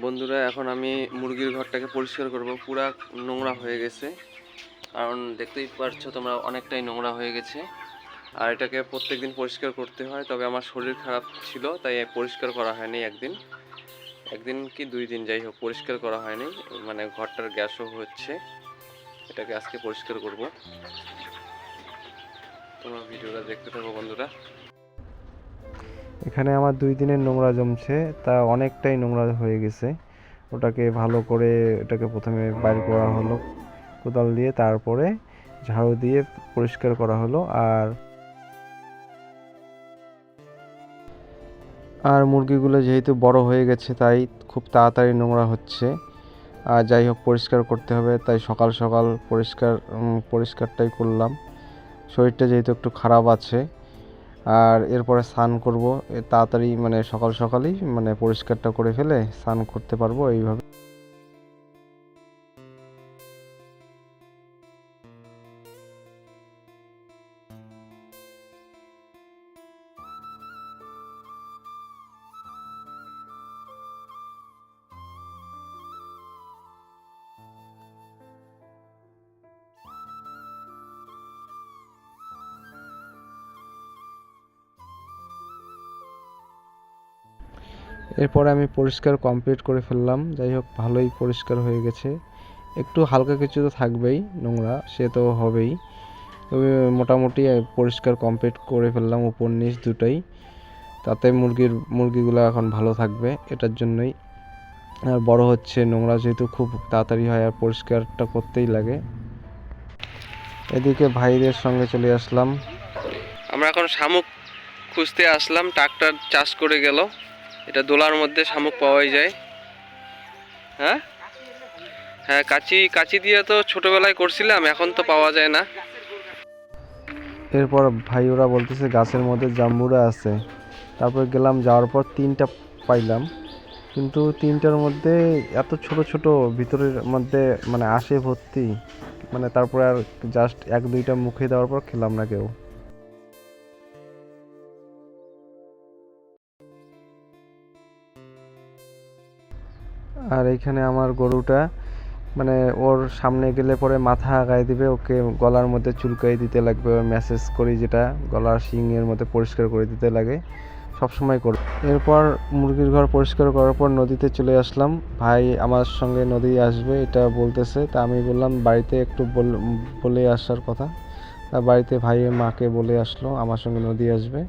বন্ধুরা, এখন আমি মুরগির ঘরটাকে পরিষ্কার করব। পুরা নোংরা হয়ে গেছে, কারণ দেখতেই পারছো তোমরা অনেকটাই নোংরা হয়ে গেছে। আর এটাকে প্রত্যেকদিন পরিষ্কার করতে হয়, তবে আমার শরীর খারাপ ছিল তাই পরিষ্কার করা হয়নি। একদিন কি 2 দিন যাই হোক পরিষ্কার করা হয়নি, মানে ঘরটার গ্যাসও হচ্ছে। এটাকে আজকে পরিষ্কার করব, তোমরা ভিডিওটা দেখতে থাকো বন্ধুরা। এখানে আমার 2 দিনের নোংরা জমছে, তা অনেকটাই নোংরা হয়ে গেছে। ওটাকে ভালো করে এটাকে প্রথমে বাইর করা হলো কোদাল দিয়ে, তারপরে ঝাড়ু দিয়ে পরিষ্কার করা হলো। আর মুরগিগুলো যেহেতু বড় হয়ে গেছে তাই খুব তাড়াতাড়ি নোংরা হচ্ছে। আর যাই হোক পরিষ্কার করতে হবে, তাই সকাল সকাল পরিষ্কারটাই করলাম। শরীরটা যেহেতু একটু খারাপ আছে, আর এরপরে স্নান করব তাড়াতাড়ি, মানে সকাল সকালই মানে পরিষ্কারটা করে ফেলে স্নান করতে পারবো এইভাবে। এরপরে আমি পরিষ্কার কমপ্লিট করে ফেললাম। যাই হোক ভালোই পরিষ্কার হয়ে গেছে। একটু হালকা কিছু তো থাকবেই নোংরা, সে তো হবেই, তবে মোটামুটি পরিষ্কার কমপ্লিট করে ফেললাম উপর নিচ দুটোই। তাতে মুরগিগুলো এখন ভালো থাকবে, এটার জন্যই। আর বড় হচ্ছে, নোংরা যেহেতু খুব তাড়াতাড়ি হয় আর পরিষ্কারটা করতেই লাগে। এদিকে ভাইদের সঙ্গে চলে আসলাম। আমরা এখন শামুক খুঁজতে আসলাম, ট্রাক্টর চাষ করে গেল। এটা দোলার মধ্যে শামুক পাওয়াই যায়। হ্যাঁ হ্যাঁ, কাঁচি দিয়ে তো ছোটবেলায় করছিলাম, এখন তো পাওয়া যায় না। এরপর ভাই ওরা বলতেছে গাছের মধ্যে জাম্বুরা আছে। তারপর গেলাম, যাওয়ার পর 3টা পাইলাম, কিন্তু 3টার মধ্যে এত ছোট ছোট, ভিতরের মধ্যে মানে আসে ভর্তি। মানে তারপরে আর জাস্ট 1-2টা মুখে দেওয়ার পর খেলাম না কেউ। আর এইখানে আমার গরুটা, মানে ওর সামনে গেলে পরে মাথা আগায় দিবে, ওকে গলার মধ্যে চুলকাই দিতে লাগবে, মেসেজ করি যেটা গলার শিংয়ের মধ্যে পরিষ্কার করে দিতে লাগে, সবসময় করব। এরপর মুরগির ঘর পরিষ্কার করার পর নদীতে চলে আসলাম। ভাই আমার সঙ্গে নদী আসবে এটা বলতেছে, তা আমি বললাম বাড়িতে একটু বলে আসার কথা। তা বাড়িতে ভাইয়ের মাকে বলে আসলো আমার সঙ্গে নদী আসবে।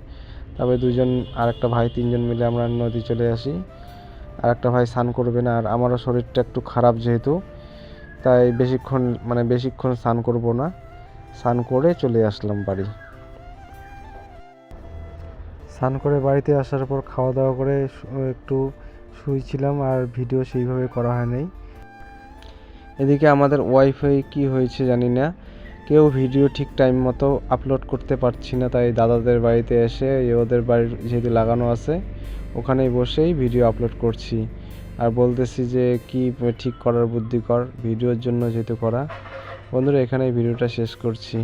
তবে দুজন আর একটা ভাই 3জন মিলে আমরা নদী চলে আসি। আর একটা ভাই স্নান করবে না, আর আমারও শরীরটা একটু খারাপ যেহেতু, তাই বেশিক্ষণ স্নান করব না, স্নান করে চলে আসলাম বাড়ি। স্নান করে বাড়িতে আসার পর খাওয়া দাওয়া করে একটু শুয়েছিলাম, আর ভিডিও সেইভাবে করা হয় নাই। এদিকে আমাদের ওয়াইফাই কি হয়েছে জানি না, কেউ ভিডিও ঠিক টাইম মতো আপলোড করতে পারছি না। তাই দাদাদের বাড়িতে এসে ওদের বাড়ির যেহেতু লাগানো আছে ওখানেই বসেই ভিডিও আপলোড করছি, আর বলতেছি যে কি ঠিক করার বুদ্ধি কর, ভিডিওর জন্য যেহেতু করা। বন্ধুরা, এখানেই ভিডিওটা শেষ করছি।